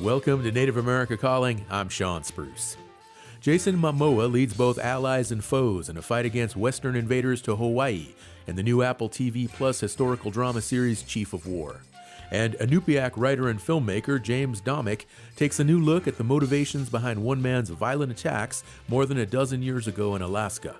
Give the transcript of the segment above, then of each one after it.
Welcome to Native America Calling. I'm Sean Spruce. Jason Momoa leads both allies and foes in a fight against Western invaders to Hawaii in the new Apple TV Plus historical drama series Chief of War. And Inupiaq writer and filmmaker James Domick takes a new look at the motivations behind one man's violent attacks more than a dozen years ago in Alaska.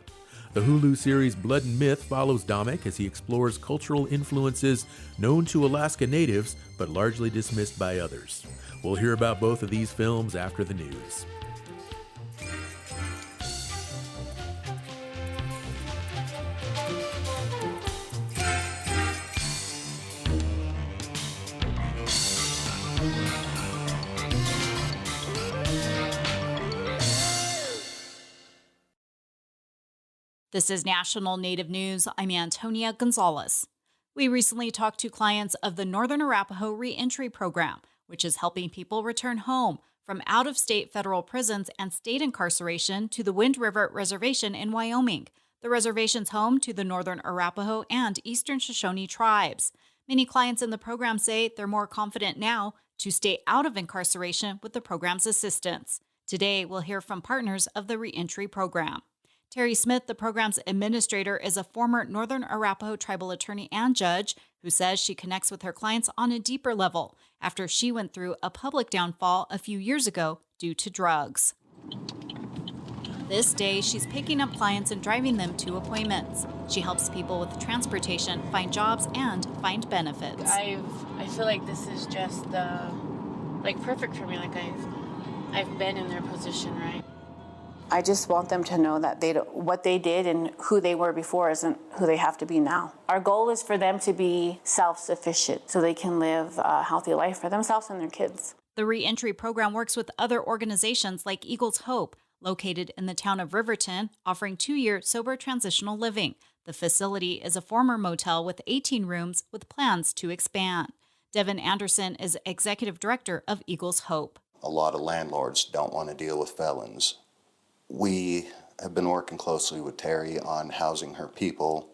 The Hulu series Blood and Myth follows Domick as he explores cultural influences known to Alaska natives but largely dismissed by others. We'll hear about both of these films after the news. This is National Native News. I'm Antonia Gonzalez. We recently talked to clients of the Northern Arapaho Reentry Program, which is helping people return home from out-of-state federal prisons and state incarceration to the Wind River Reservation in Wyoming. The reservation's home to the Northern Arapaho and Eastern Shoshone tribes. Many clients in the program say they're more confident now to stay out of incarceration with the program's assistance. Today, we'll hear from partners of the Reentry Program. Terry Smith, the program's administrator, is a former Northern Arapaho tribal attorney and judge who says she connects with her clients on a deeper level after she went through a public downfall a few years ago due to drugs. This day, she's picking up clients and driving them to appointments. She helps people with transportation, find jobs, and find benefits. I feel like this is just perfect for me. I've been in their position, right? I just want them to know that what they did and who they were before isn't who they have to be now. Our goal is for them to be self-sufficient so they can live a healthy life for themselves and their kids. The Reentry Program works with other organizations like Eagles Hope, located in the town of Riverton, offering 2-year sober transitional living. The facility is a former motel with 18 rooms with plans to expand. Devin Anderson is executive director of Eagles Hope. A lot of landlords don't want to deal with felons. We have been working closely with Terry on housing her people.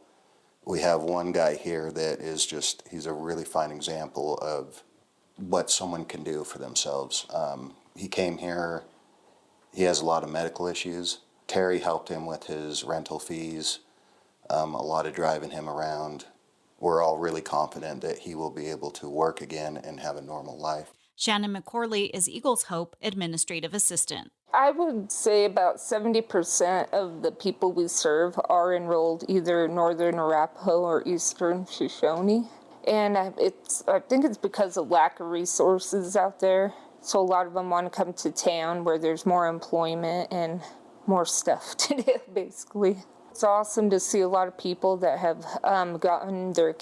We have one guy here that is he's a really fine example of what someone can do for themselves. He came here, he has a lot of medical issues. Terry helped him with his rental fees, a lot of driving him around. We're all really confident that he will be able to work again and have a normal life. Shannon McCorley is Eagles Hope administrative assistant. I would say about 70% of the people we serve are enrolled either Northern Arapaho or Eastern Shoshone. And I think it's because of lack of resources out there. So a lot of them want to come to town where there's more employment and more stuff to do, basically. It's awesome to see a lot of people that have gotten their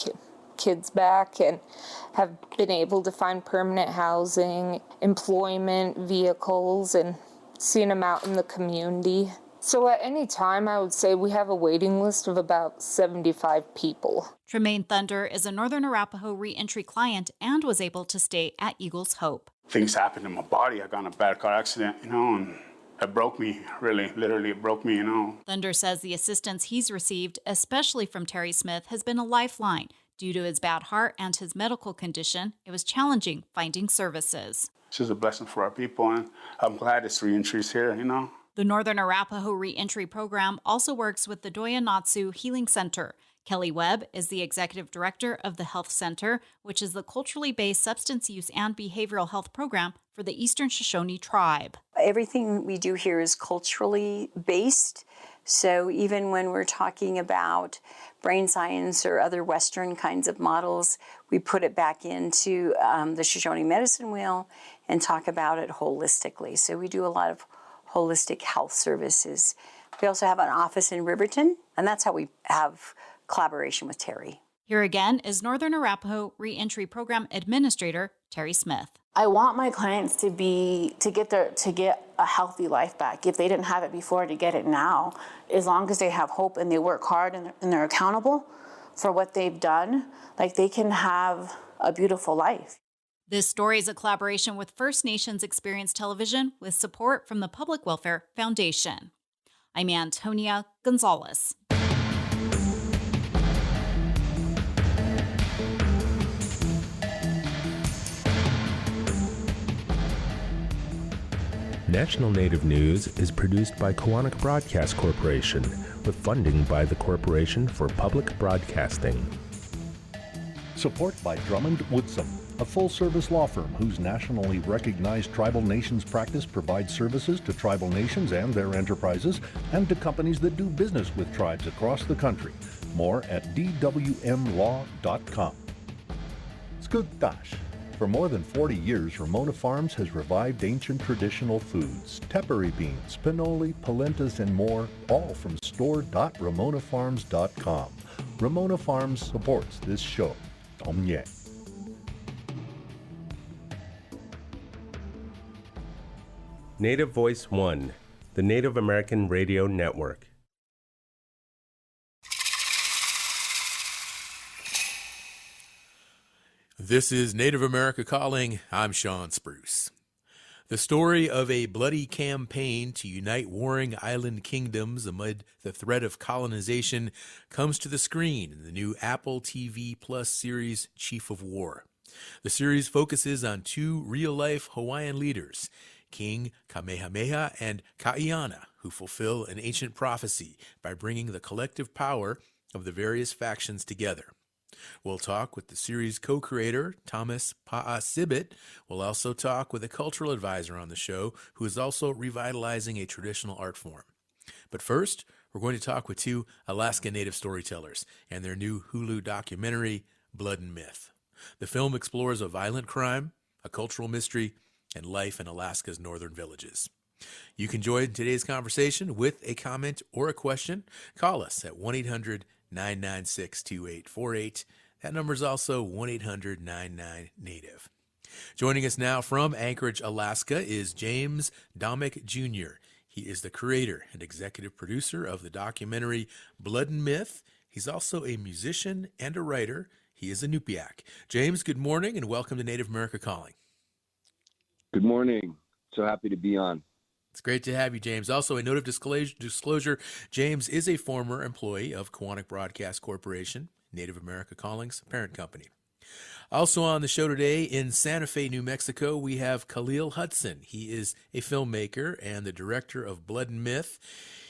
kids back and have been able to find permanent housing, employment, vehicles, and seeing them out in the community. So at any time, I would say we have a waiting list of about 75 people. Tremaine Thunder is a Northern Arapaho Reentry client and was able to stay at Eagles Hope. Things happened in my body. I got in a bad car accident, and it broke me, literally it broke me, Thunder says the assistance he's received, especially from Terry Smith, has been a lifeline. Due to his bad heart and his medical condition, it was challenging finding services. This is a blessing for our people, and I'm glad this reentry is here, The Northern Arapaho Reentry Program also works with the Doya Natsu Healing Center. Kelly Webb is the executive director of the Health Center, which is the culturally based substance use and behavioral health program for the Eastern Shoshone tribe. Everything we do here is culturally based. So even when we're talking about brain science or other Western kinds of models, we put it back into the Shoshone medicine wheel and talk about it holistically. So we do a lot of holistic health services. We also have an office in Riverton, and that's how we have collaboration with Terry. Here again is Northern Arapaho Reentry Program Administrator Terry Smith. I want my clients to get a healthy life back. If they didn't have it before, to get it now. As long as they have hope and they work hard and they're accountable for what they've done, they can have a beautiful life. This story is a collaboration with First Nations Experience Television with support from the Public Welfare Foundation. I'm Antonia Gonzalez. National Native News is produced by Koahnic Broadcast Corporation with funding by the Corporation for Public Broadcasting. Support by Drummond Woodson, a full-service law firm whose nationally recognized tribal nations practice provides services to tribal nations and their enterprises and to companies that do business with tribes across the country. More at dwmlaw.com. Skugtash. For more than 40 years, Ramona Farms has revived ancient traditional foods, tepary beans, pinoli, polentas, and more, all from store.ramonafarms.com. Ramona Farms supports this show. Tom-ye. Native Voice One, the Native American Radio Network. This is Native America Calling. I'm Sean Spruce. The story of a bloody campaign to unite warring island kingdoms amid the threat of colonization comes to the screen in the new Apple TV Plus series Chief of War. The series focuses on two real-life Hawaiian leaders, King Kamehameha and Kaiana, who fulfill an ancient prophecy by bringing the collective power of the various factions together. We'll talk with the series co-creator, Thomas Pa'a-Sibit. We'll also talk with a cultural advisor on the show who is also revitalizing a traditional art form. But first, we're going to talk with two Alaska Native storytellers and their new Hulu documentary, Blood and Myth. The film explores a violent crime, a cultural mystery, and life in Alaska's northern villages. You can join today's conversation with a comment or a question. Call us at 1-800-996-2848. That number is also 1-800-99-NATIVE. Joining us now from Anchorage, Alaska is James Domick Jr. He is the creator and executive producer of the documentary Blood and Myth. He's also a musician and a writer. He is a Nupiaq. James, good morning and welcome to Native America Calling. Good morning. So happy to be on. It's great to have you, James. Also, a note of disclosure, James is a former employee of Koahnic Broadcast Corporation, Native America Calling's parent company. Also on the show today in Santa Fe, New Mexico, we have Khalil Hudson. He is a filmmaker and the director of Blood and Myth.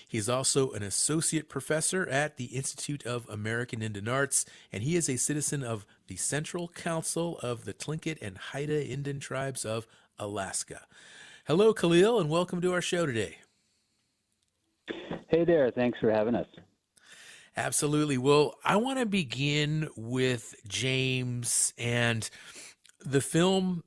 He's also an associate professor at the Institute of American Indian Arts, and he is a citizen of the Central Council of the Tlingit and Haida Indian Tribes of Alaska. Hello, Khalil, and welcome to our show today. Hey there. Thanks for having us. Absolutely. Well, I want to begin with James and the film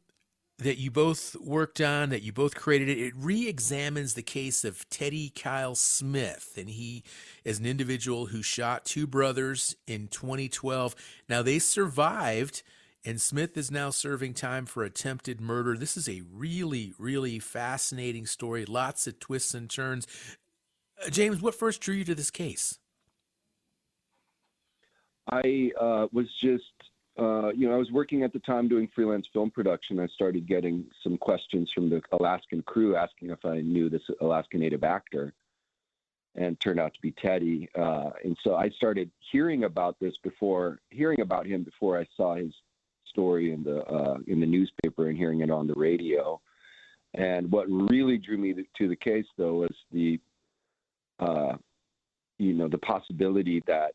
that you both worked on, that you both created. It re-examines the case of Teddy Kyle Smith, and he is an individual who shot two brothers in 2012. Now, they survived, and Smith is now serving time for attempted murder. This is a really, really fascinating story. Lots of twists and turns. James, what first drew you to this case? I was just, I was working at the time doing freelance film production. I started getting some questions from the Alaskan crew asking if I knew this Alaska Native actor, and it turned out to be Teddy. And so I started hearing about him before I saw his story in the newspaper and hearing it on the radio. And what really drew me to the case, though, was the possibility that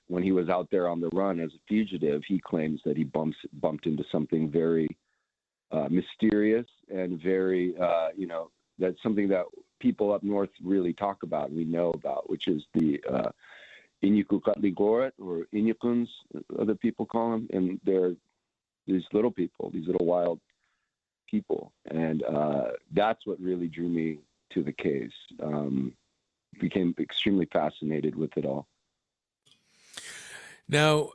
when he was out there on the run as a fugitive, he claims that he bumped into something very mysterious and very, that's something that people up north really talk about and we know about, which is the Iñukuqatligoret, or Iñukuns, other people call them, and they're these little people, these little wild people, and that's what really drew me to the case. Became extremely fascinated with it all. Now,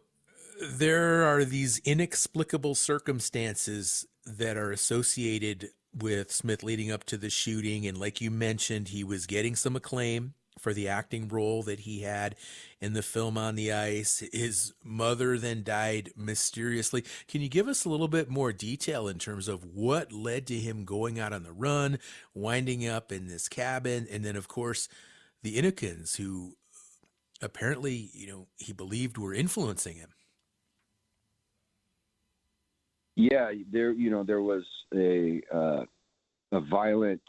there are these inexplicable circumstances that are associated with Smith leading up to the shooting, and like you mentioned, he was getting some acclaim for the acting role that he had in the film On the Ice. His mother then died mysteriously. Can you give us a little bit more detail in terms of what led to him going out on the run, winding up in this cabin, and then, of course, the Inukans, who apparently, he believed were influencing him? Yeah, there was a violent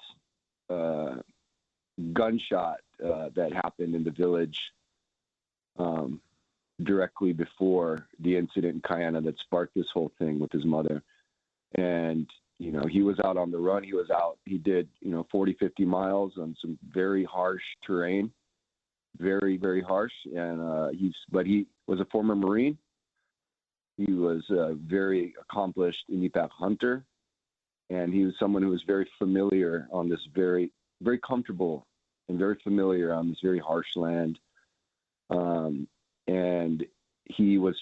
gunshot that happened in the village directly before the incident in Cayena that sparked this whole thing with his mother. And, you know, he was out on the run. He did, 40, 50 miles on some very harsh terrain, very, very harsh. And but he was a former Marine. He was a very accomplished Iñupiaq hunter. And he was someone who was very familiar on this very, very comfortable and very familiar on this very harsh land. And he was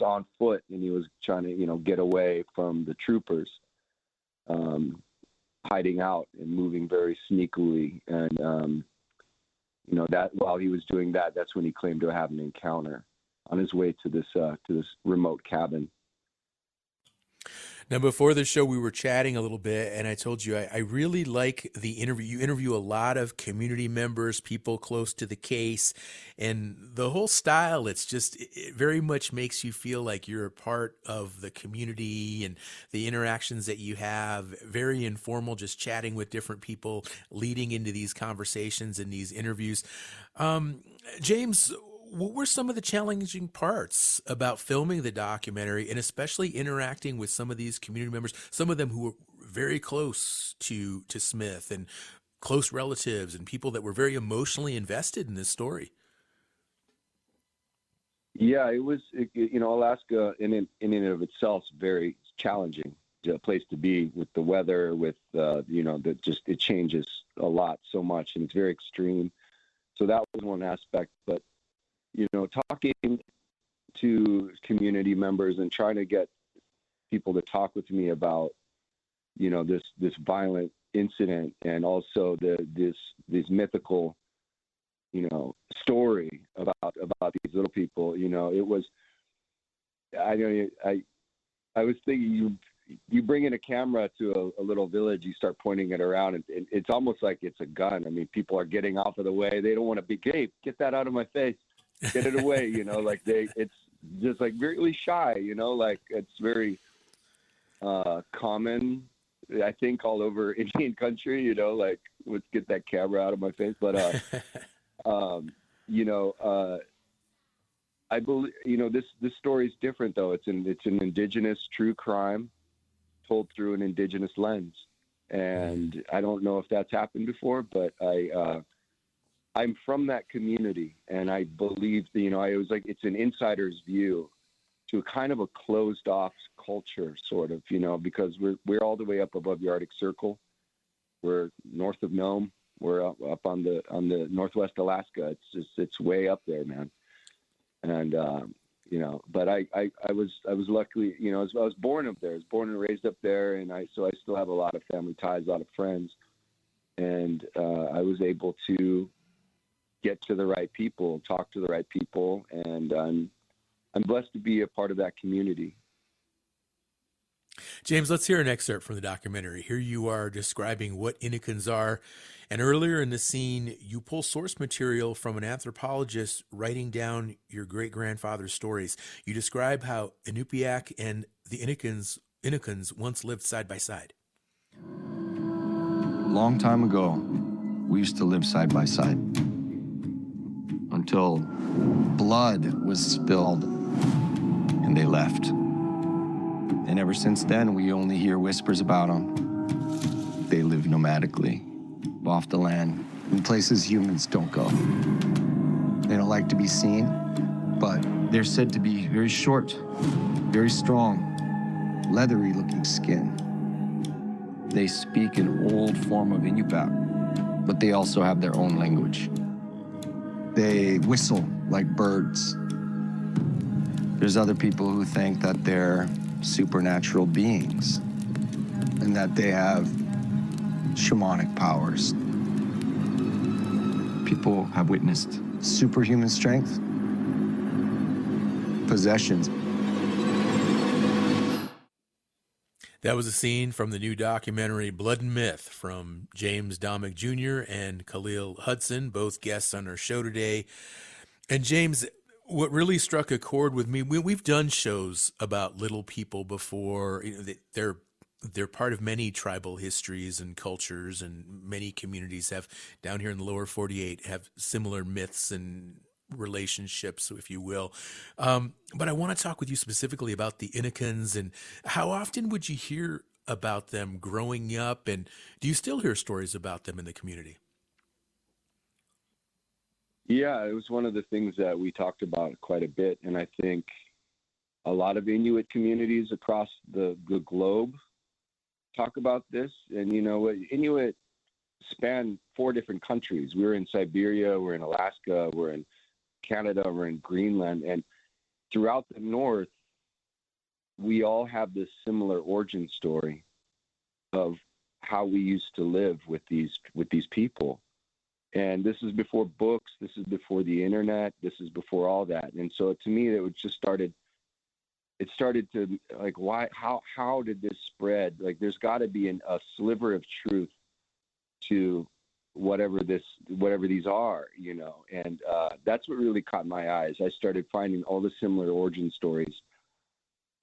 on foot, and he was trying to, get away from the troopers, hiding out and moving very sneakily. And, that while he was doing that, that's when he claimed to have an encounter on his way to this remote cabin. Now, before the show, we were chatting a little bit, and I told you I really like the interview. You interview a lot of community members, people close to the case, and the whole style, it very much makes you feel like you're a part of the community, and the interactions that you have, very informal, just chatting with different people, leading into these conversations and these interviews. James, what were some of the challenging parts about filming the documentary, and especially interacting with some of these community members, some of them who were very close to Smith and close relatives and people that were very emotionally invested in this story? Yeah, it was, Alaska in and of itself is very challenging place to be, with the weather, with, it changes a lot so much, and it's very extreme. So that was one aspect, but talking to community members and trying to get people to talk with me about, this violent incident, and also this mythical, story about these little people. It was, I was thinking, you bring in a camera to a little village, you start pointing it around, and it's almost like it's a gun. I mean, people are getting off of the way. They don't want to be, hey, get that out of my face. Get it away, it's just like really shy, it's very common, I think, all over Indian country, let's get that camera out of my face. But, I believe, this story is different, though. It's an indigenous true crime told through an indigenous lens. And I don't know if that's happened before, but I'm from that community, and I believe that, I was like, it's an insider's view to a kind of a closed off culture, sort of, because we're all the way up above the Arctic Circle. We're north of Nome. We're up on the Northwest Alaska. It's way up there, man. And, but I was luckily, I was born up there. I was born and raised up there. And so I still have a lot of family ties, a lot of friends. And I was able to get to the right people, talk to the right people, and I'm blessed to be a part of that community. James, let's hear an excerpt from the documentary. Here you are describing what Inukans are, and earlier in the scene, you pull source material from an anthropologist writing down your great-grandfather's stories. You describe how Iñupiaq and the Inukans once lived side by side. Long time ago, we used to live side by side, until blood was spilled and they left. And ever since then, we only hear whispers about them. They live nomadically, off the land, in places humans don't go. They don't like to be seen, but they're said to be very short, very strong, leathery-looking skin. They speak an old form of Iñupiaq, but they also have their own language. They whistle like birds. There's other people who think that they're supernatural beings and that they have shamanic powers. People have witnessed superhuman strength, possessions. That was a scene from the new documentary Blood and Myth from James Domick Jr. and Khalil Hudson, both guests on our show today. And James, what really struck a chord with me, we've done shows about little people before. They're they're part of many tribal histories and cultures, and many communities have, down here in the lower 48, have similar myths and relationships, if you will. But I want to talk with you specifically about the Inukans, and how often would you hear about them growing up, and do you still hear stories about them in the community? Yeah, it was one of the things that we talked about quite a bit, and I think a lot of Inuit communities across the globe talk about this. And Inuit span 4 different countries. We're in Siberia, we're in Alaska, we're in Canada, we're in Greenland, and throughout the North, we all have this similar origin story of how we used to live with these people. And this is before books, this is before the internet, this is before all that. And so to me, it started to, like, why, how did this spread? Like, there's got to be a sliver of truth to whatever these are, and that's what really caught my eyes. I started finding all the similar origin stories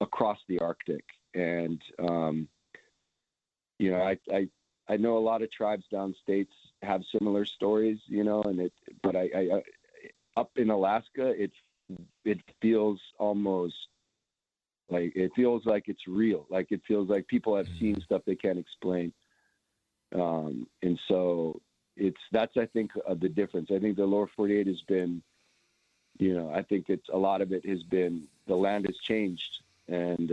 across the Arctic. And, I know a lot of tribes downstates have similar stories, but I up in Alaska, it feels almost like, it's real. Like, it feels like people have seen stuff they can't explain. And so that's, I think, the difference. I think the lower 48 has been, I think a lot of it has been, the land has changed, and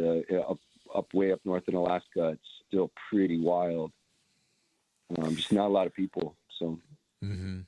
way up north in Alaska, it's still pretty wild. Just not a lot of people. So, The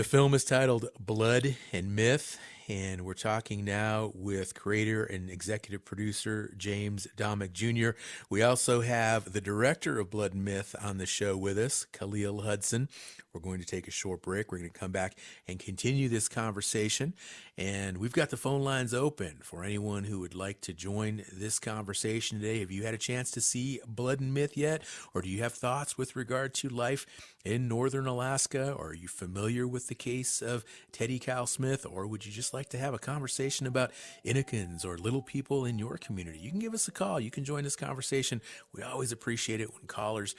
film is titled Blood and Myth, and we're talking now with creator and executive producer James Domick Jr. We also have the director of Blood and Myth on the show with us, Khalil Hudson. We're going to take a short break. We're going to come back and continue this conversation. And we've got the phone lines open for anyone who would like to join this conversation today. Have you had a chance to see Blood and Myth yet? Or do you have thoughts with regard to life in northern Alaska? Or are you familiar with the case of Teddy Kyle Smith? Or would you just like to have a conversation about Inukans or little people in your community? You can give us a call. You can join this conversation. We always appreciate it when callers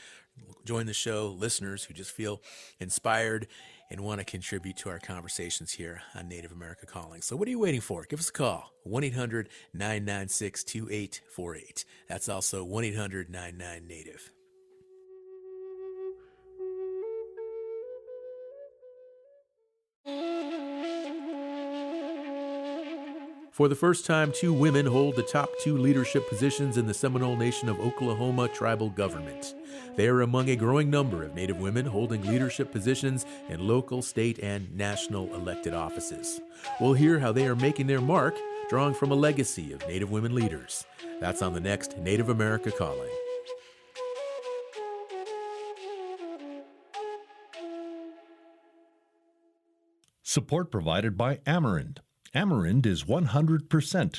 join the show, listeners who just feel inspired and want to contribute to our conversations here on Native America Calling. So what are you waiting for? Give us a call, 1-800-996-2848. That's also 1-800-99-NATIVE. For the first time, 2 women hold the top 2 leadership positions in the Seminole Nation of Oklahoma tribal government. They are among a growing number of Native women holding leadership positions in local, state, and national elected offices. We'll hear how they are making their mark, drawing from a legacy of Native women leaders. That's on the next Native America Calling. Support provided by Amerind. Amerind is 100%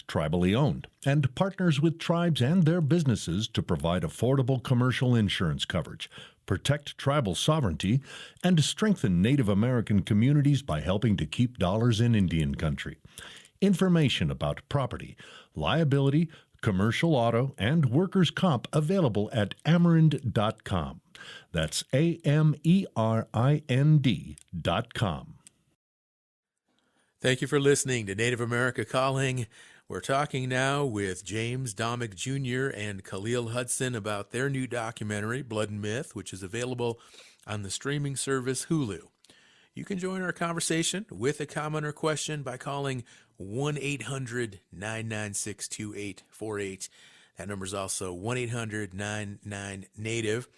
tribally owned and partners with tribes and their businesses to provide affordable commercial insurance coverage, protect tribal sovereignty, and strengthen Native American communities by helping to keep dollars in Indian country. Information about property, liability, commercial auto, and workers' comp available at Amerind.com. That's AMERIND.com. Thank you for listening to Native America Calling. We're talking now with James Domick Jr. and Khalil Hudson about their new documentary, Blood and Myth, which is available on the streaming service Hulu. You can join our conversation with a comment or question by calling 1-800-996-2848. That number is also 1-800-99-NATIVE.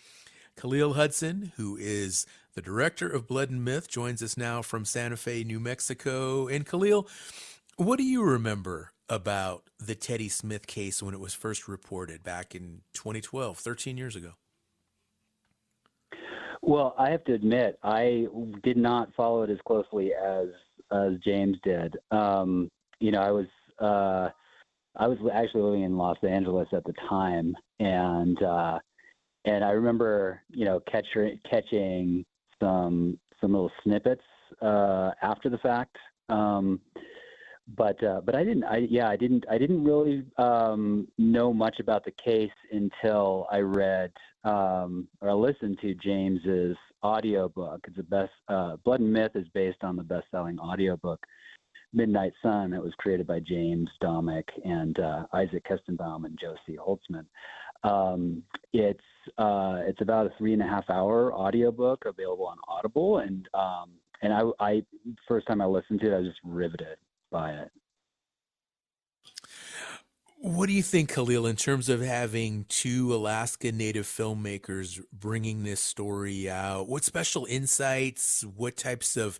Khalil Hudson, who is the director of Blood and Myth, joins us now from Santa Fe, New Mexico. And Khalil, what do you remember about the Teddy Smith case when it was first reported back in 2012, 13 years ago? Well, I have to admit, I did not follow it as closely as James did. I was actually living in Los Angeles at the time, and I remember, catching some little snippets after the fact. But I didn't really know much about the case until I read or listened to James's audiobook. It's Blood and Myth is based on the best-selling audiobook Midnight Sun that was created by James Domick and Isaac Kestenbaum and Josie Holtzman. It's about a 3.5-hour audiobook available on Audible, and I first time I listened to it, I was just riveted by it. What do you think, Khalil, in terms of having two Alaska Native filmmakers bringing this story out? What special insights, what types of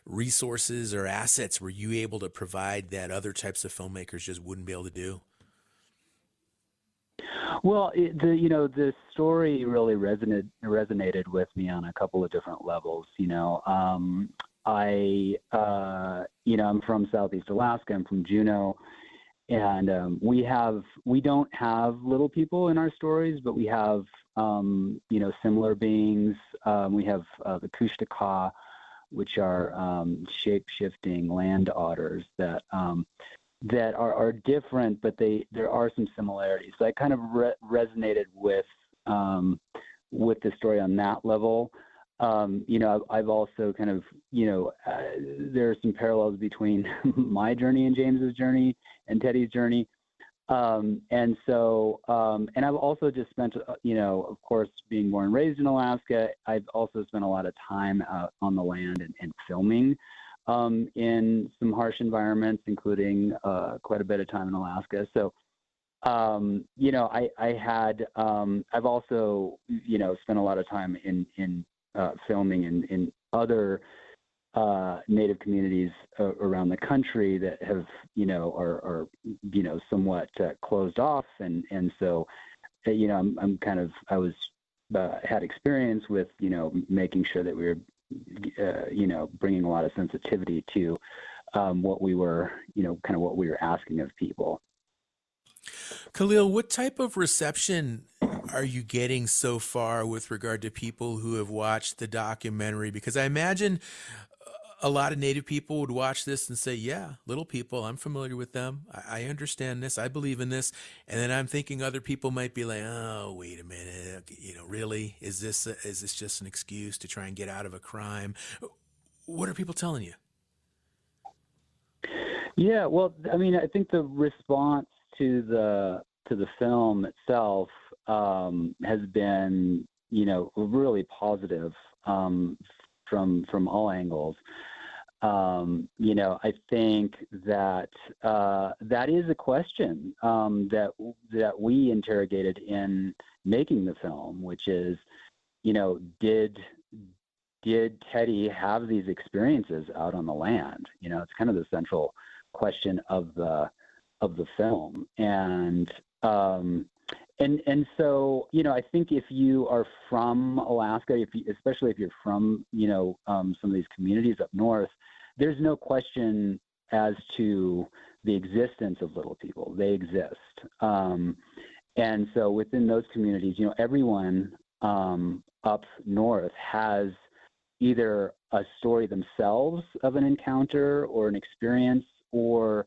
resources or assets were you able to provide that other types of filmmakers just wouldn't be able to do? Well, the story really resonated with me on a couple of different levels. I'm from Southeast Alaska. I'm from Juneau. And we don't have little people in our stories, but we have, similar beings. We have the Kushtaka, which are shape-shifting land otters that are different, but there are some similarities. So I kind of resonated with the story on that level. I've also kind of, there are some parallels between my journey and James's journey and Teddy's journey. And I've also just spent, of course, being born and raised in Alaska, I've also spent a lot of time out on the land and filming in some harsh environments, including quite a bit of time in Alaska. So, I've also, spent a lot of time in filming in other Native communities around the country that have, are somewhat closed off, and so, I'm kind of had experience with making sure that we were bringing a lot of sensitivity to what we were what we were asking of people. Khalil, what type of reception are you getting so far with regard to people who have watched the documentary? Because I imagine a lot of Native people would watch this and say, yeah, little people, I'm familiar with them. I understand this. I believe in this. And then I'm thinking other people might be like, oh, wait a minute. Really? Is this just an excuse to try and get out of a crime? What are people telling you? Yeah, well, I mean, I think the response to the film itself has been, really positive from all angles. I think that that is a question that we interrogated in making the film, which is, did Teddy have these experiences out on the land? It's kind of the central question of the film, and so, I think if you are from Alaska, especially if you're from, some of these communities up north, there's no question as to the existence of little people. They exist. And so within those communities, everyone up north has either a story themselves of an encounter or an experience, or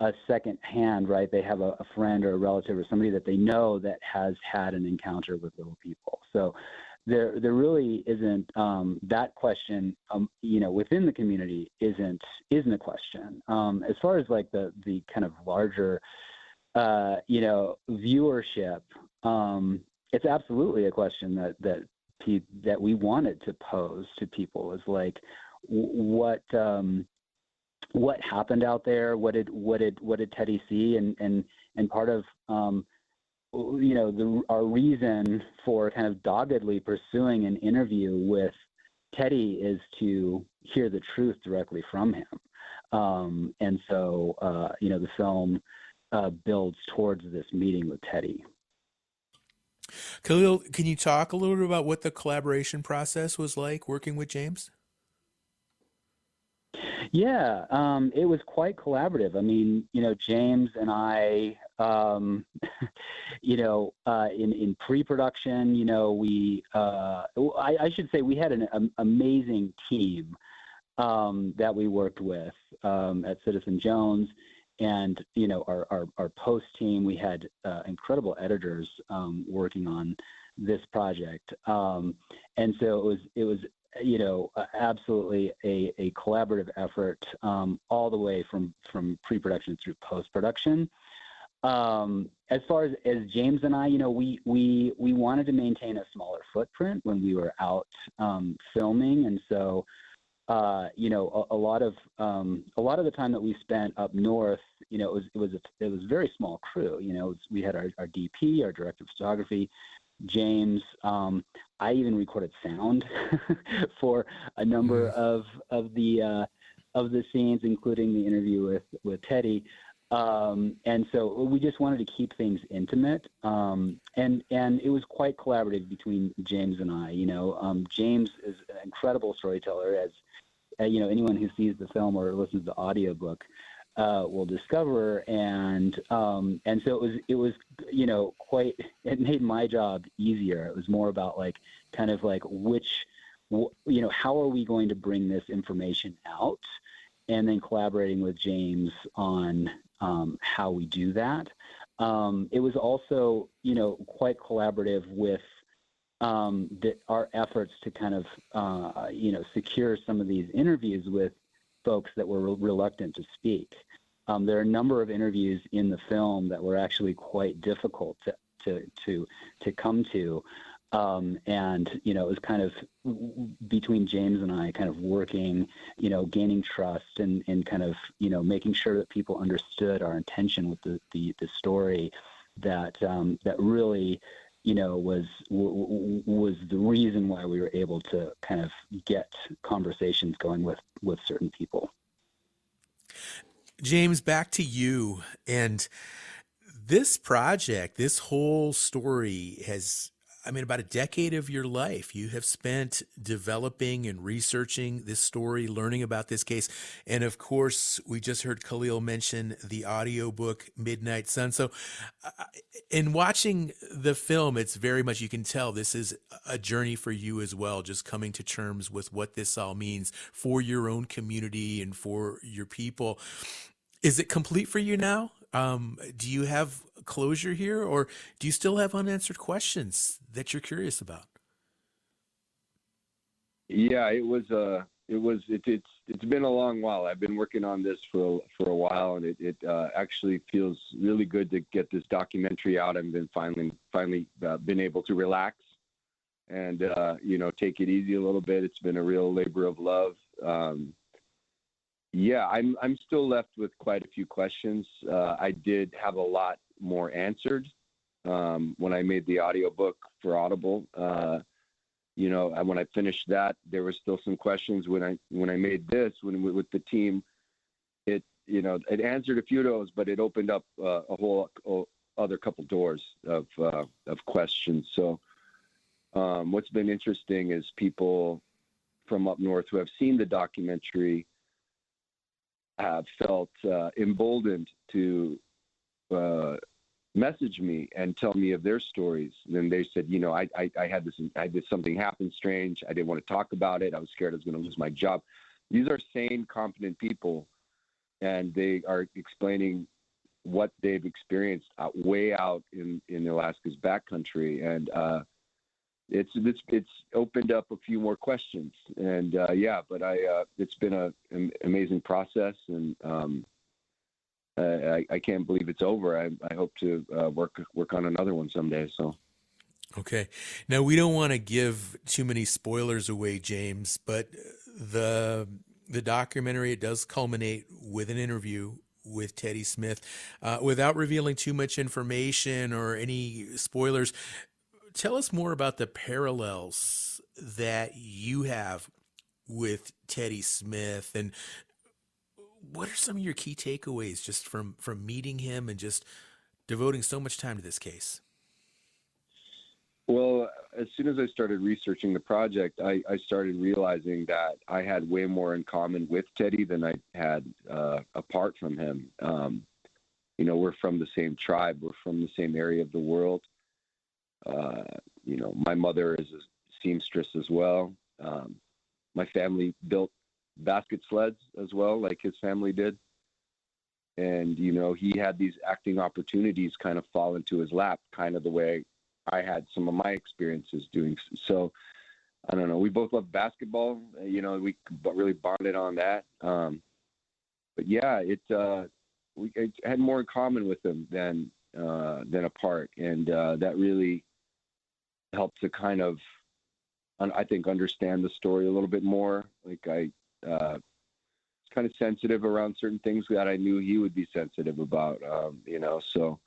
a second hand, right? They have a friend or a relative or somebody that they know that has had an encounter with little people. So there really isn't that question, within the community isn't a question. As far as like the kind of larger, viewership, it's absolutely a question that we wanted to pose to people, is like, what happened out there? What did Teddy see? And part of our reason for kind of doggedly pursuing an interview with Teddy is to hear the truth directly from him. And so the film builds towards this meeting with Teddy. Khalil, can you talk a little bit about what the collaboration process was like working with James? Yeah, it was quite collaborative. I mean, James and I, in pre-production, I should say we had an amazing team that we worked with at Citizen Jones. And, you know, our post team, we had incredible editors working on this project. And so it was, you know, absolutely a collaborative effort all the way from pre-production through post-production. As far as James and I, you know, we wanted to maintain a smaller footprint when we were out filming. And so, you know, a lot of the time that we spent up north, you know, it was a very small crew. You know, we had our DP, our director of photography, James. I even recorded sound for a number of the scenes, including the interview with Teddy. And so we just wanted to keep things intimate. And it was quite collaborative between James and I. You know, James is an incredible storyteller, as you know, anyone who sees the film or listens to the audiobook will discover. And so it was, you know, it made my job easier. It was more about like, kind of like you know, how are we going to bring this information out? And then collaborating with James on how we do that. It was also, you know, quite collaborative with our efforts to kind of, you know, secure some of these interviews with folks that were reluctant to speak. There are a number of interviews in the film that were actually quite difficult to come to. And, you know, it was kind of between James and I kind of working, you know, gaining trust and kind of, you know, making sure that people understood our intention with the story that really, you know, was the reason why we were able to kind of get conversations going with certain people. James, back to you. And this project, this whole story has, I mean, about a decade of your life you have spent developing and researching this story, learning about this case. And of course, we just heard Khalil mention the audiobook Midnight Sun. So in watching the film, it's very much, you can tell this is a journey for you as well, just coming to terms with what this all means for your own community and for your people. Is it complete for you now? Do you have closure here, or do you still have unanswered questions that you're curious about? Yeah, it's been a long while. I've been working on this for a while, and it actually feels really good to get this documentary out. I've been finally been able to relax and you know, take it easy a little bit. It's been a real labor of love. Yeah, I'm still left with quite a few questions. I did have a lot more answered when I made the audiobook for Audible. You know, when I finished that, there were still some questions. When I made this, with the team, it answered a few of those, but it opened up a whole other couple doors of questions. So what's been interesting is people from up north who have seen the documentary have felt emboldened to message me and tell me of their stories. And then they said, you know, I had something happen strange. I didn't want to talk about it. I was scared I was going to lose my job. These are sane, competent people, and they are explaining what they've experienced way out in Alaska's backcountry. And it's opened up a few more questions, and but it's been an amazing process, and I can't believe it's over. I hope to work on another one someday. So. Okay. Now, we don't want to give too many spoilers away, James, but the documentary, it does culminate with an interview with Teddy Smith. Without revealing too much information or any spoilers, tell us more about the parallels that you have with Teddy Smith, and what are some of your key takeaways just from meeting him and just devoting so much time to this case? Well, as soon as I started researching the project, I started realizing that I had way more in common with Teddy than I had apart from him. You know, we're from the same tribe. We're from the same area of the world. You know, my mother is a seamstress as well. My family built basket sleds as well, like his family did. And, you know, he had these acting opportunities kind of fall into his lap, kind of the way I had some of my experiences doing. So, I don't know. We both love basketball. You know, we really bonded on that. But yeah, it had more in common with him than apart. And that really helped to kind of, I think, understand the story a little bit more. Like I was kind of sensitive around certain things that I knew he would be sensitive about, you know. So,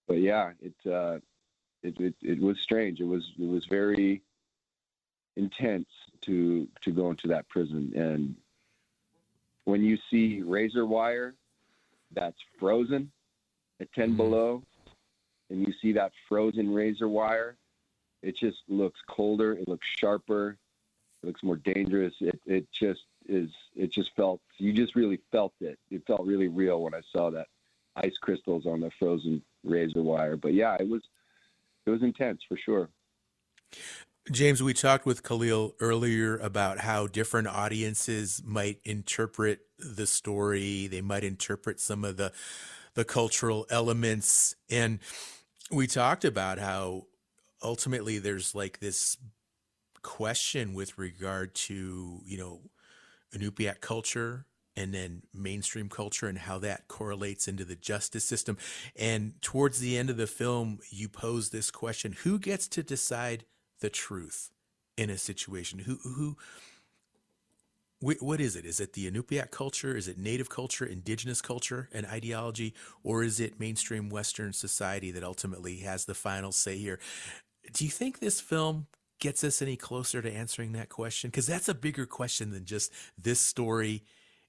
but yeah, it was strange. It was very intense to go into that prison. And when you see razor wire that's frozen at 10 below, and you see that frozen razor wire, it just looks colder, it looks sharper, it looks more dangerous. It just felt, you just really felt it. It felt really real when I saw that ice crystals on the frozen razor wire. But yeah, it was intense for sure. James, we talked with Khalil earlier about how different audiences might interpret the story. They might interpret some of the cultural elements. And we talked about how ultimately there's like this question with regard to, you know, Inupiat culture and then mainstream culture and how that correlates into the justice system. And towards the end of the film, you pose this question: who gets to decide the truth in a situation? What is it? Is it the Inupiat culture? Is it Native culture, indigenous culture and ideology? Or is it mainstream Western society that ultimately has the final say here? Do you think this film gets us any closer to answering that question? Because that's a bigger question than just this story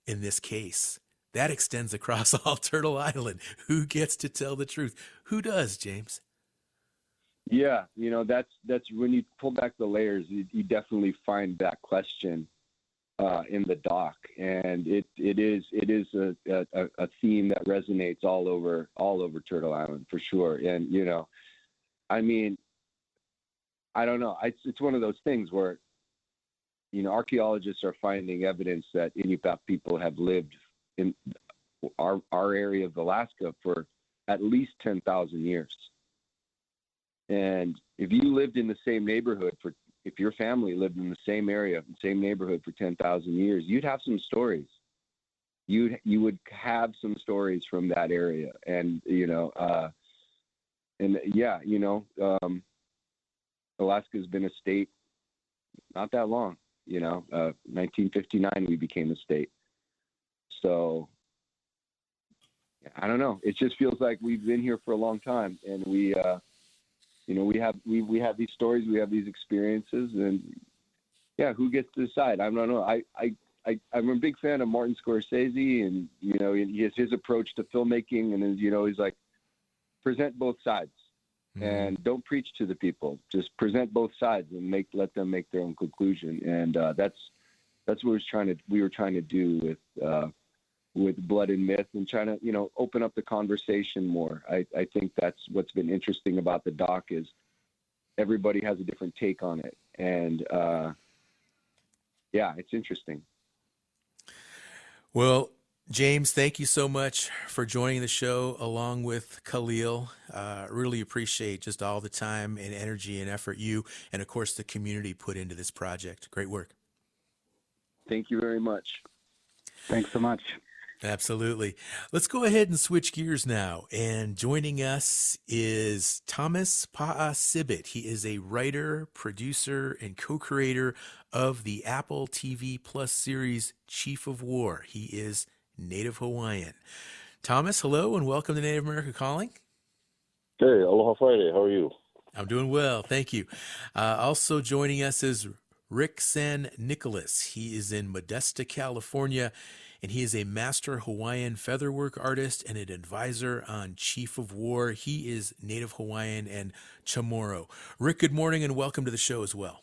in this case. That extends across all Turtle Island. Who gets to tell the truth? Who does, James? Yeah, you know, that's when you pull back the layers, you definitely find that question in the doc, and it is a theme that resonates all over Turtle Island for sure. And you know, I mean, I don't know. It's one of those things where, you know, archaeologists are finding evidence that Inupiat people have lived in our area of Alaska for at least 10,000 years. And if you lived in the same neighborhood if your family lived in the same area, same neighborhood for 10,000 years, you'd have some stories. You would have some stories from that area. And, you know, and yeah, you know, Alaska's been a state not that long, you know, 1959, we became a state. So I don't know. It just feels like we've been here for a long time, and we, you know, we have these stories, we have these experiences, and yeah, who gets to decide? I don't know. I'm a big fan of Martin Scorsese, and you know, he has his approach to filmmaking, and you know, he's like, present both sides, and don't preach to the people. Just present both sides and let them make their own conclusion. And that's what we were trying to do with Blood and Myth, and trying to, you know, open up the conversation more. I think that's what's been interesting about the doc, is everybody has a different take on it. And yeah, it's interesting. Well, James, thank you so much for joining the show along with Khalil. Really appreciate just all the time and energy and effort you and, of course, the community put into this project. Great work. Thank you very much. Thanks so much. Absolutely. Let's go ahead and switch gears now. And joining us is Thomas Pa'a-Sibit. He is a writer, producer, and co-creator of the Apple TV Plus series Chief of War. He is Native Hawaiian. Thomas, hello, and welcome to Native America Calling. Hey, aloha Friday. How are you? I'm doing well, thank you. Also joining us is Rick San Nicholas. He is in Modesto, California, and he is a master Hawaiian featherwork artist and an advisor on Chief of War. He is Native Hawaiian and Chamorro. Rick, good morning and welcome to the show as well.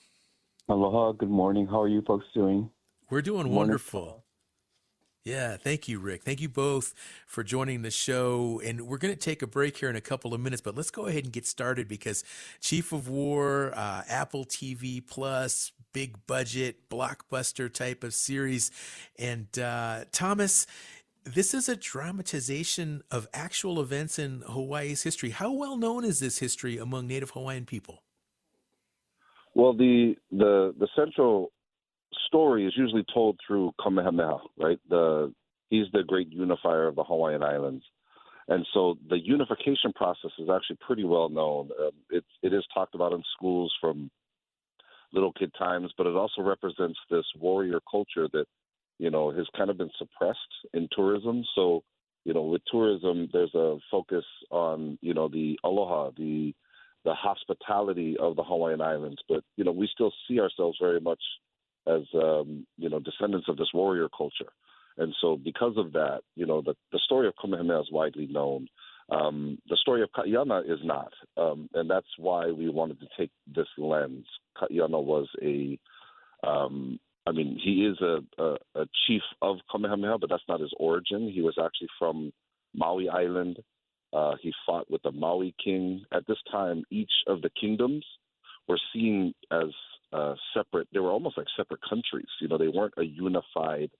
Aloha, good morning. How are you folks doing? We're doing wonderful. Yeah, thank you, Rick. Thank you both for joining the show. And we're going to take a break here in a couple of minutes, but let's go ahead and get started because Chief of War, Apple TV Plus, big budget, blockbuster type of series. And Thomas, this is a dramatization of actual events in Hawaii's history. How well known is this history among Native Hawaiian people? Well, the central story is usually told through Kamehameha, right? He's the great unifier of the Hawaiian Islands. And so the unification process is actually pretty well known. It is talked about in schools from little kid times, but it also represents this warrior culture that, has kind of been suppressed in tourism. So, with tourism, there's a focus on, the aloha, the hospitality of the Hawaiian Islands. But, we still see ourselves very much as, descendants of this warrior culture. And so because of that, the story of Kamehameha is widely known. The story of Kaiana is not. And that's why we wanted to take this lens. Kaiana was he is a chief of Kamehameha, but that's not his origin. He was actually from Maui Island. He fought with the Maui king. At this time, each of the kingdoms were seen as separate. They were almost like separate countries. They weren't a unified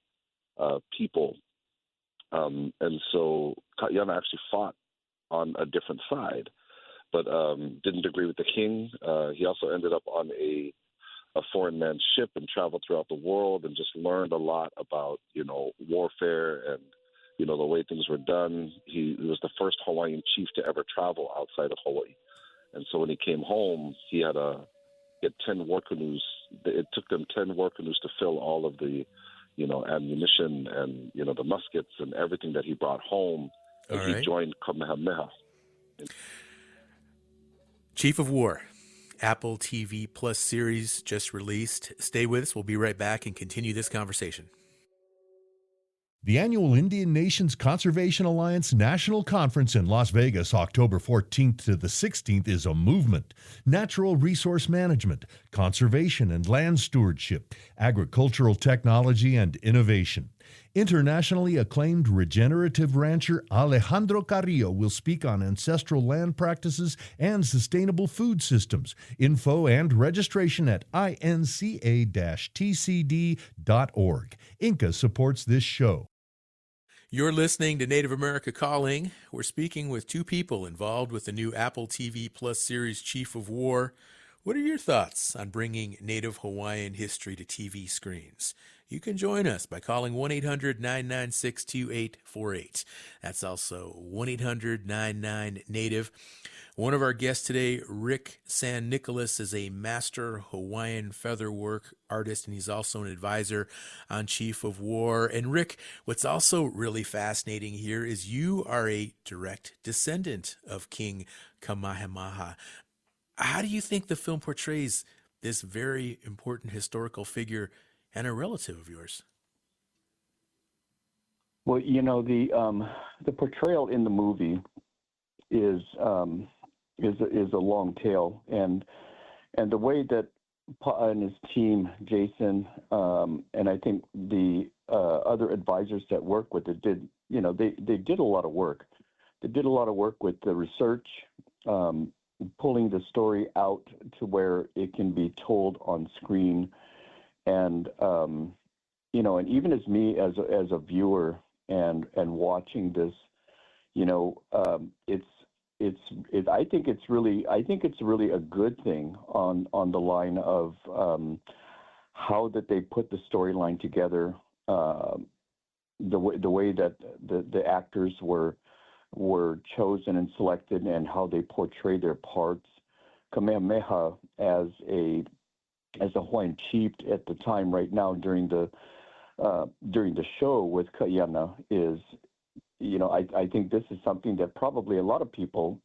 people. And so Kaiana actually fought on a different side, but didn't agree with the king. He also ended up on a foreign man's ship and traveled throughout the world and just learned a lot about, warfare and, the way things were done. He was the first Hawaiian chief to ever travel outside of Hawaii. And so when he came home, he had 10 war canoes. It took them 10 war canoes to fill all of the, ammunition and, the muskets and everything that he brought home. And he joined Kamehameha. Chief of War, Apple TV Plus series just released. Stay with us. We'll be right back and continue this conversation. The annual Indian Nations Conservation Alliance National Conference in Las Vegas, October 14th to the 16th, is a movement. Natural resource management, conservation and land stewardship, agricultural technology and innovation. Internationally acclaimed regenerative rancher Alejandro Carrillo will speak on ancestral land practices and sustainable food systems. Info and registration at inca-tcd.org. Inca supports this show. You're listening to Native America Calling. We're speaking with two people involved with the new Apple TV Plus series Chief of War. What are your thoughts on bringing Native Hawaiian history to TV screens? You can join us by calling 1-800-996-2848. That's also 1-800-99-NATIVE. One of our guests today, Rick San Nicolas, is a master Hawaiian featherwork artist, and he's also an advisor on Chief of War. And Rick, what's also really fascinating here is you are a direct descendant of King Kamehameha. How do you think the film portrays this very important historical figure and a relative of yours? Well, the portrayal in the movie is a long tale, and the way that Pa and his team, Jason, and I think the other advisors that work with it did, they did a lot of work. They did a lot of work with the research, pulling the story out to where it can be told on screen, and and even as me as a viewer and watching this, I think it's really a good thing on the line of how that they put the storyline together, the way that the actors were chosen and selected, and how they portray their parts. Kamehameha as a Hawaiian chief at the time, right now during the show with Kaiana is. I think this is something that probably a lot of people,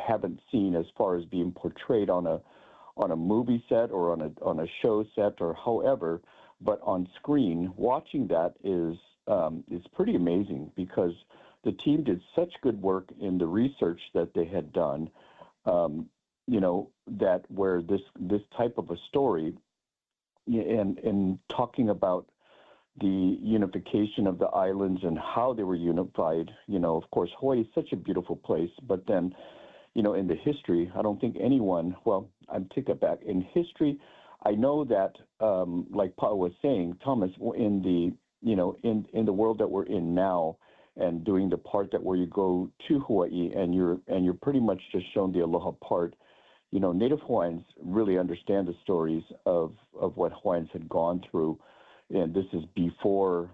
haven't seen as far as being portrayed on a movie set or on a show set or however, but on screen, watching that is pretty amazing because the team did such good work in the research that they had done, that where this type of a story and talking about the unification of the islands and how they were unified. Of course, Hawaii is such a beautiful place, but then, in the history, I don't think anyone, well, I take that back. In history, I know that, like Paul was saying, Thomas, in the in the world that we're in now, and doing the part that where you go to Hawaii and you're pretty much just shown the aloha part. Native Hawaiians really understand the stories of what Hawaiians had gone through, and this is before,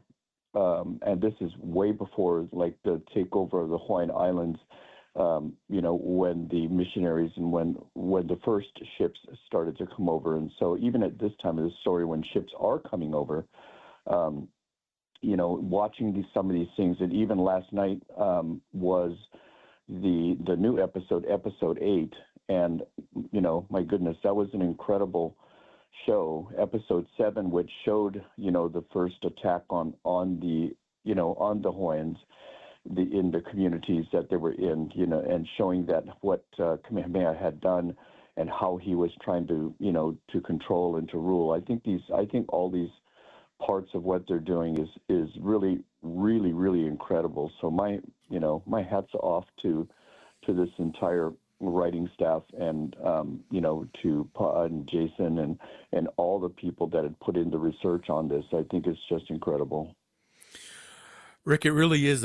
and this is way before like the takeover of the Hawaiian Islands. When the missionaries and when the first ships started to come over, and so even at this time of the story, when ships are coming over, watching some of these things, and even last night was the new episode 8. And, my goodness, that was an incredible show. Episode 7, which showed, the first attack on the Hawaiians in the communities that they were in, and showing that what Kamehameha had done and how he was trying to, to control and to rule. I think all these parts of what they're doing is really, really, really incredible. So my hats off to this entire writing staff, and to Pa and Jason and all the people that had put in the research on this. I think it's just incredible. Rick, it really is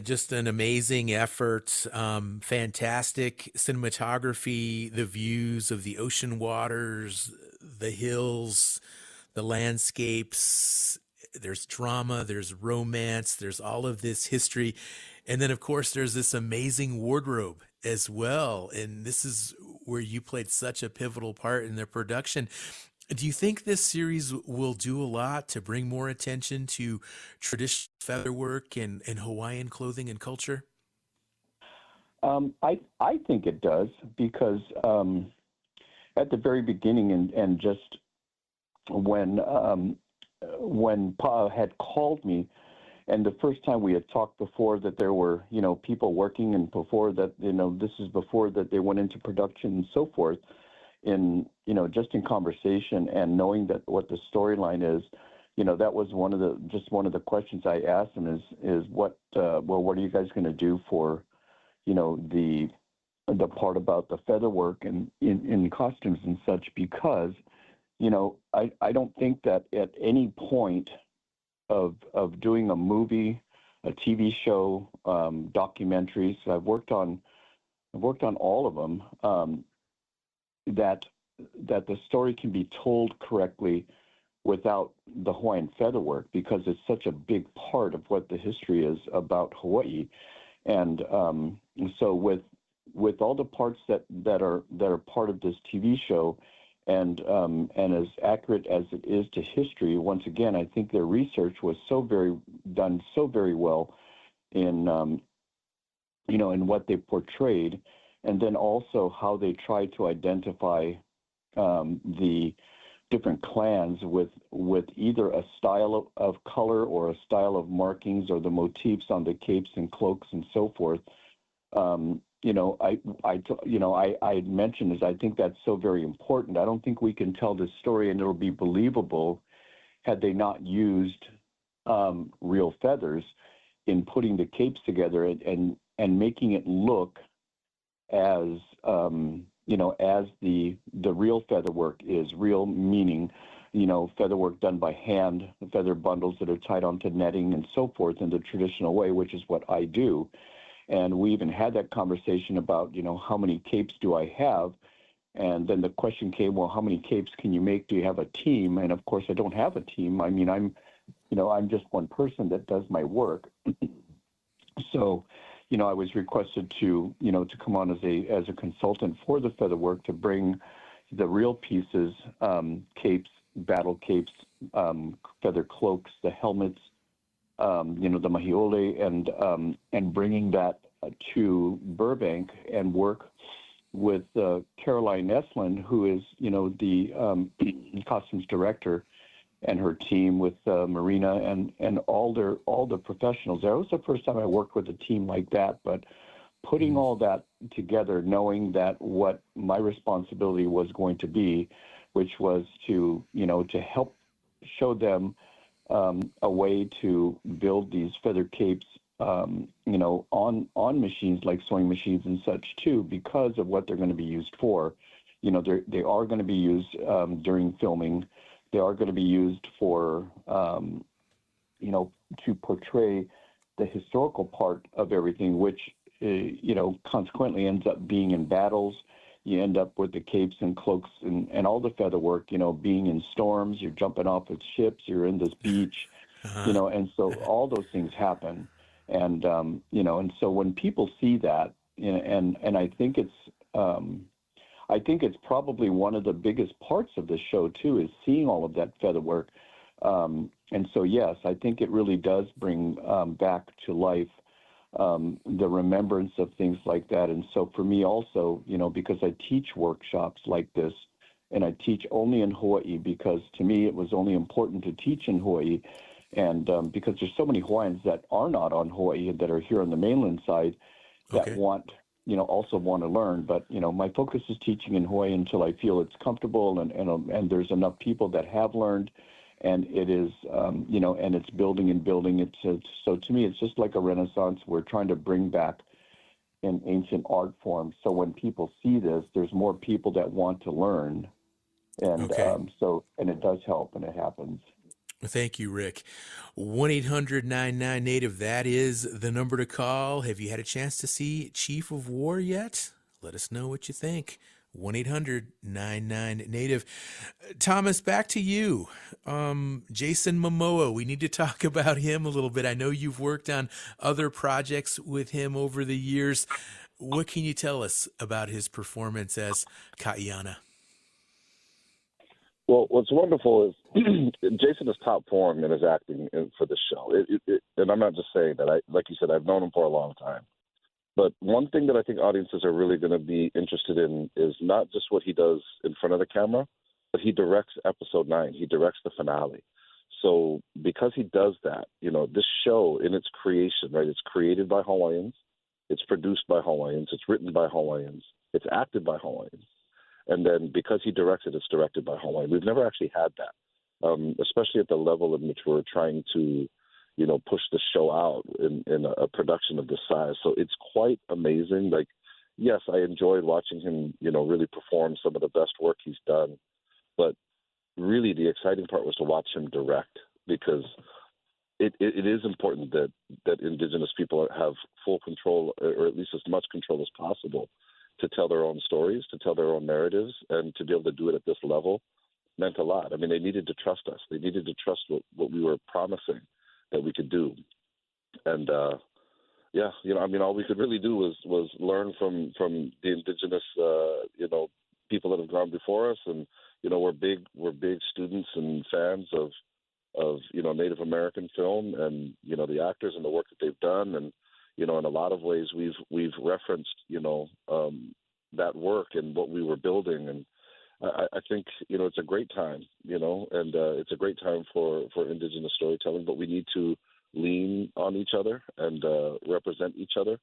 just an amazing effort. Fantastic cinematography, the views of the ocean waters, the hills, the landscapes. There's drama, there's romance, there's all of this history. And then, of course, there's this amazing wardrobe as well. And this is where you played such a pivotal part in the production. Do you think this series will do a lot to bring more attention to traditional featherwork and Hawaiian clothing and culture? I think it does, because at the very beginning and just when Pa had called me, and the first time we had talked before that there were, people working, and before that, this is before that they went into production and so forth, just in conversation and knowing that what the storyline is, that was one of the questions I asked him is what are you guys going to do for, the part about the featherwork and in costumes and such, because, I don't think that at any point of doing a movie, a TV show, documentaries, I've worked on all of them, that the story can be told correctly without the Hawaiian featherwork, because it's such a big part of what the history is about Hawaii. And so with all the parts that are part of this TV show, and as accurate as it is to history, once again, I think their research was done so very well in in what they portrayed, and then also how they tried to identify the different clans with either a style of color or a style of markings, or the motifs on the capes and cloaks and so forth. I had mentioned is I think that's so very important. I don't think we can tell this story and it'll be believable had they not used real feathers in putting the capes together and making it look as as the real featherwork is, real meaning, featherwork done by hand, the feather bundles that are tied onto netting and so forth in the traditional way, which is what I do. And we even had that conversation about, how many capes do I have? And then the question came, well, how many capes can you make? Do you have a team? And of course, I don't have a team. I mean, I'm just one person that does my work. So, I was requested to come on as a consultant for the featherwork to bring the real pieces, capes, battle capes, feather cloaks, the helmets, the mahiole, and bringing that to Burbank and work with Caroline Estlund, who is, the costumes director, and her team with Marina and all the professionals there. It was the first time I worked with a team like that, but putting all that together, knowing that what my responsibility was going to be, which was to help show them a way to build these feather capes, on machines like sewing machines and such too, because of what they're going to be used for. they are going to be used during filming. They are going to be used for, to portray the historical part of everything, which, consequently ends up being in battles. You end up with the capes and cloaks and all the feather work, being in storms, you're jumping off of ships, you're in this beach, and so all those things happen. And, and so when people see that, and I think it's probably one of the biggest parts of the show too, is seeing all of that feather work. And so, yes, I think it really does bring back to life the remembrance of things like that. And so for me also, because I teach workshops like this, and I teach only in Hawaii, because to me it was only important to teach in Hawaii, and because there's so many Hawaiians that are not on Hawaii that are here on the mainland side that also want to learn. But, my focus is teaching in Hawaii until I feel it's comfortable and there's enough people that have learned, and it is, and it's building and building. So to me, it's just like a renaissance. We're trying to bring back an ancient art form. So when people see this, there's more people that want to learn. And and it does help, and it happens. Thank you, Rick. 1-800-99-NATIVE, that is the number to call. Have you had a chance to see Chief of War yet? Let us know what you think. 1-800-99-NATIVE. Thomas, back to you. Jason Momoa, we need to talk about him a little bit. I know you've worked on other projects with him over the years. What can you tell us about his performance as Kaiana? Well, what's wonderful is Jason is top form in his acting for this show. And I'm not just saying that. Like you said, I've known him for a long time. But one thing that I think audiences are really going to be interested in is not just what he does in front of the camera, but he directs episode 9. He directs the finale. So because he does that, this show in its creation, right, it's created by Hawaiians, it's produced by Hawaiians, it's written by Hawaiians, it's acted by Hawaiians. And then because he directs it, it's directed by Hawaii. We've never actually had that, especially at the level in which we're trying to, push the show out in a production of this size. So it's quite amazing. Like, yes, I enjoyed watching him, really perform some of the best work he's done. But really the exciting part was to watch him direct, because it is important that Indigenous people have full control, or at least as much control as possible, to tell their own stories, to tell their own narratives, and to be able to do it at this level meant a lot. I mean, they needed to trust us. They needed to trust what we were promising that we could do. And, all we could really do was learn from the Indigenous, people that have gone before us. And, we're big students and fans of Native American film and, the actors and the work that they've done. And, in a lot of ways, we've referenced, that work and what we were building. And I think, it's a great time, and it's a great time for Indigenous storytelling, but we need to lean on each other and represent each other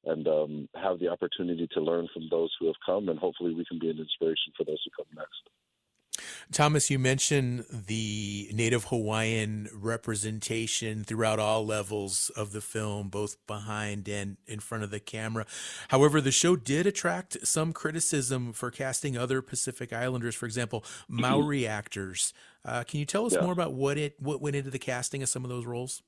and have the opportunity to learn from those who have come, and hopefully we can be an inspiration for those who come next. Thomas, you mentioned the Native Hawaiian representation throughout all levels of the film, both behind and in front of the camera. However, the show did attract some criticism for casting other Pacific Islanders, for example, Maori actors. Can you tell us more about what went into the casting of some of those roles?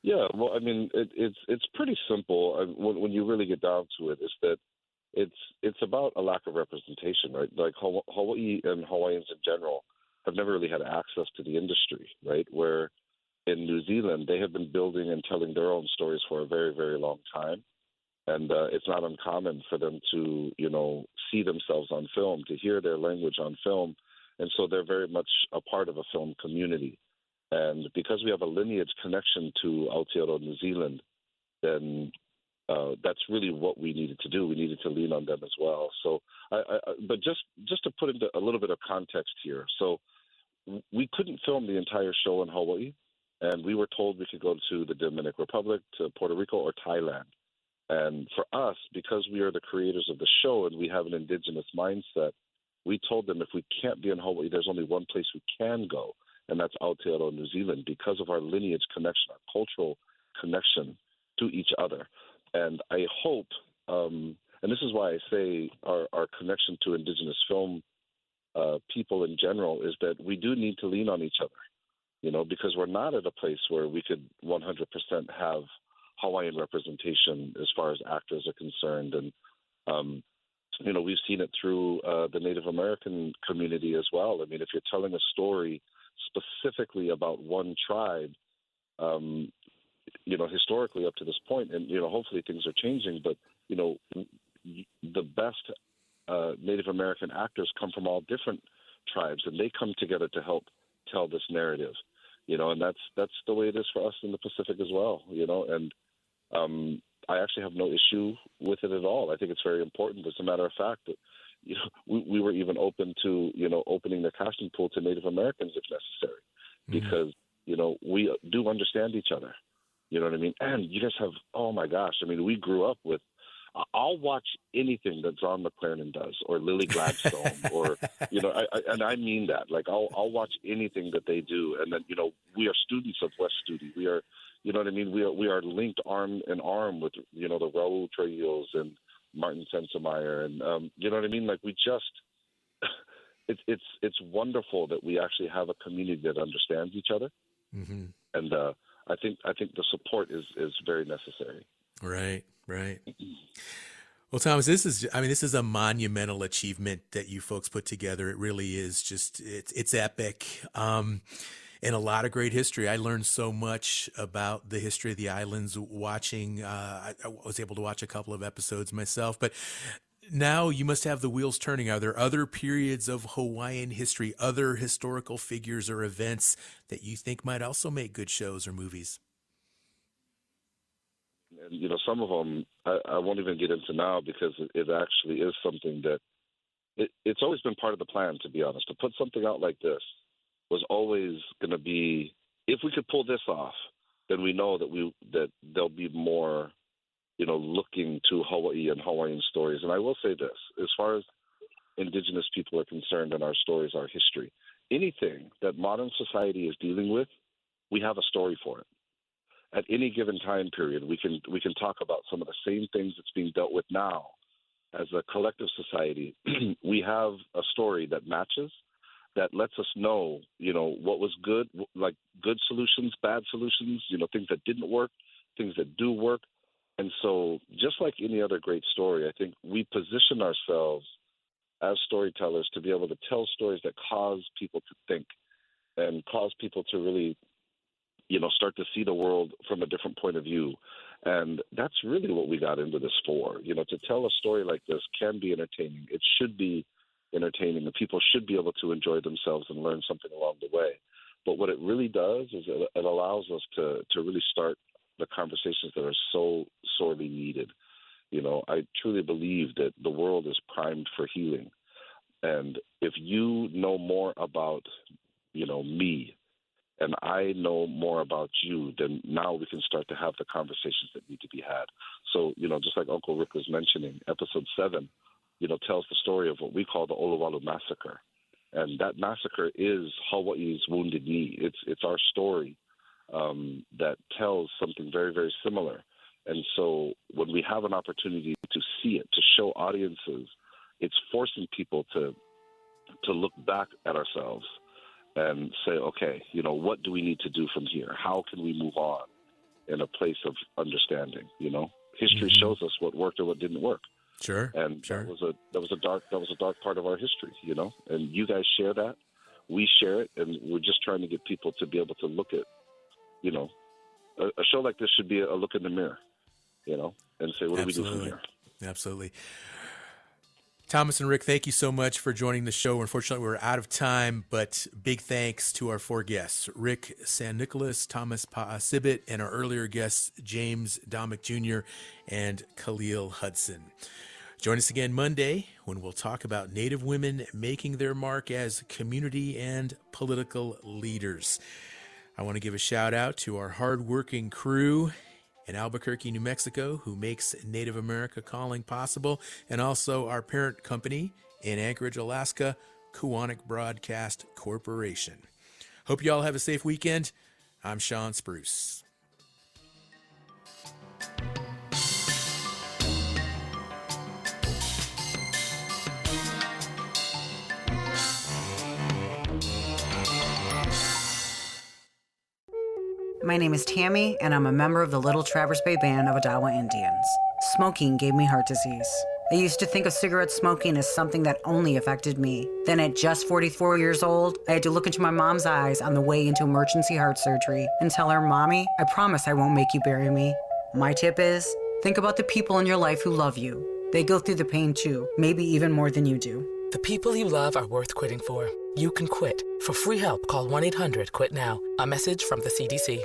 Yeah, well, I mean, it's pretty simple when you really get down to it. Is that it's about a lack of representation, right? Like Hawaii and Hawaiians in general have never really had access to the industry, right? Where in New Zealand, they have been building and telling their own stories for a very, very long time. And it's not uncommon for them to, see themselves on film, to hear their language on film. And so they're very much a part of a film community. And because we have a lineage connection to Aotearoa New Zealand, then that's really what we needed to do. We needed to lean on them as well. So, but just to put into a little bit of context here. So we couldn't film the entire show in Hawaii, and we were told we could go to the Dominican Republic, to Puerto Rico, or Thailand. And for us, because we are the creators of the show and we have an Indigenous mindset, we told them if we can't be in Hawaii, there's only one place we can go, and that's Aotearoa New Zealand, because of our lineage connection, our cultural connection to each other. And I hope, and And this is why I say our connection to Indigenous film people in general is that we do need to lean on each other, you know, because we're not at a place where we could 100% have Hawaiian representation as far as actors are concerned. And, you know, we've seen it through the Native American community as well. I mean, if you're telling a story specifically about one tribe, you know, historically up to this point, and, you know, hopefully things are changing, but, you know, the best Native American actors come from all different tribes, and they come together to help tell this narrative, you know, and that's the way it is for us in the Pacific as well, you know, and I actually have no issue with it at all. I think it's very important. As a matter of fact, that, you know, we were even open to, you know, opening the casting pool to Native Americans if necessary, because, you know, we do understand each other, you know what I mean? And you guys have, oh my gosh, I mean, we grew up with, I'll watch anything that John McLaren does or Lily Gladstone or, you know, and I mean that. Like, I'll watch anything that they do. And then, you know, we are students of West Studi. We are, you know what I mean? We are linked arm in arm with, you know, the Raul Trujillos and Martin Sensemeyer. And, you know what I mean? Like, we just, it's wonderful that we actually have a community that understands each other. Mm-hmm. And I think the support is very necessary. Right. Well, Thomas, this is a monumental achievement that you folks put together. It really is just, it's epic. And a lot of great history. I learned so much about the history of the islands watching. I was able to watch a couple of episodes myself, but now you must have the wheels turning. Are there other periods of Hawaiian history, other historical figures or events that you think might also make good shows or movies? And, you know, some of them I won't even get into now because it actually is something that it's always been part of the plan, to be honest. To put something out like this was always going to be, if we could pull this off, then we know that there'll be more, you know, looking to Hawaii and Hawaiian stories. And I will say this, as far as Indigenous people are concerned and our stories, our history, anything that modern society is dealing with, we have a story for it. At any given time period, we can talk about some of the same things that's being dealt with now. As a collective society, we have a story that matches, that lets us know, you know, what was good, like good solutions, bad solutions, you know, things that didn't work, things that do work. And so just like any other great story, I think we position ourselves as storytellers to be able to tell stories that cause people to think and cause people to really, you know, start to see the world from a different point of view. And that's really what we got into this for. You know, to tell a story like this can be entertaining. It should be entertaining, and people should be able to enjoy themselves and learn something along the way. But what it really does is it allows us to really start the conversations that are so sorely needed. You know, I truly believe that the world is primed for healing. And if you know more about, you know, me, and I know more about you, then now we can start to have the conversations that need to be had. So, you know, just like Uncle Rick was mentioning, episode 7, you know, tells the story of what we call the Olowalu Massacre. And that massacre is Hawaii's Wounded Knee. It's our story that tells something very, very similar. And so when we have an opportunity to see it, to show audiences, it's forcing people to look back at ourselves and say, okay, you know, what do we need to do from here? How can we move on in a place of understanding? You know, history shows us what worked or what didn't work. Sure. And that was a dark part of our history, you know. And you guys share that, we share it, and we're just trying to get people to be able to look at, you know, a show like this should be a look in the mirror, you know, and say, what do we do from here? Absolutely. Thomas and Rick, thank you so much for joining the show. Unfortunately, we're out of time, but big thanks to our 4 guests, Rick San Nicolas, Thomas Pa'asibit, and our earlier guests, James Domick Jr. and Khalil Hudson. Join us again Monday when we'll talk about Native women making their mark as community and political leaders. I want to give a shout out to our hardworking crew in Albuquerque, New Mexico, who makes Native America Calling possible, and also our parent company in Anchorage, Alaska, Koahnic Broadcast Corporation. Hope you all have a safe weekend. I'm Sean Spruce. my name is Tammy, and I'm a member of the Little Traverse Bay Band of Odawa Indians. Smoking gave me heart disease. I used to think of cigarette smoking as something that only affected me. Then at just 44 years old, I had to look into my mom's eyes on the way into emergency heart surgery and tell her, "Mommy, I promise I won't make you bury me." My tip is, think about the people in your life who love you. They go through the pain too, maybe even more than you do. The people you love are worth quitting for. You can quit. For free help, call 1-800-QUIT-NOW. A message from the CDC.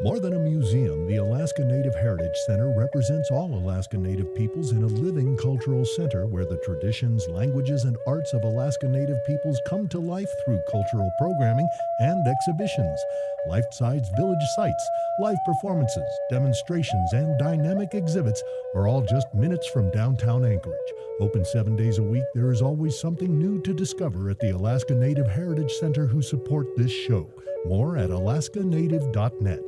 More than a museum, the Alaska Native Heritage Center represents all Alaska Native peoples in a living cultural center where the traditions, languages, and arts of Alaska Native peoples come to life through cultural programming and exhibitions. Life-size village sites, live performances, demonstrations, and dynamic exhibits are all just minutes from downtown Anchorage. Open 7 days a week, there is always something new to discover at the Alaska Native Heritage Center who support this show. More at alaskanative.net.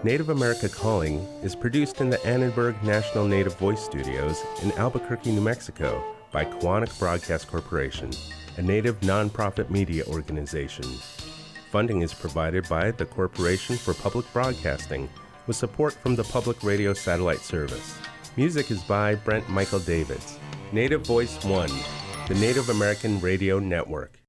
Native America Calling is produced in the Annenberg National Native Voice Studios in Albuquerque, New Mexico by Kawanak Broadcast Corporation, a Native nonprofit media organization. Funding is provided by the Corporation for Public Broadcasting with support from the Public Radio Satellite Service. Music is by Brent Michael Davids. Native Voice One, the Native American Radio Network.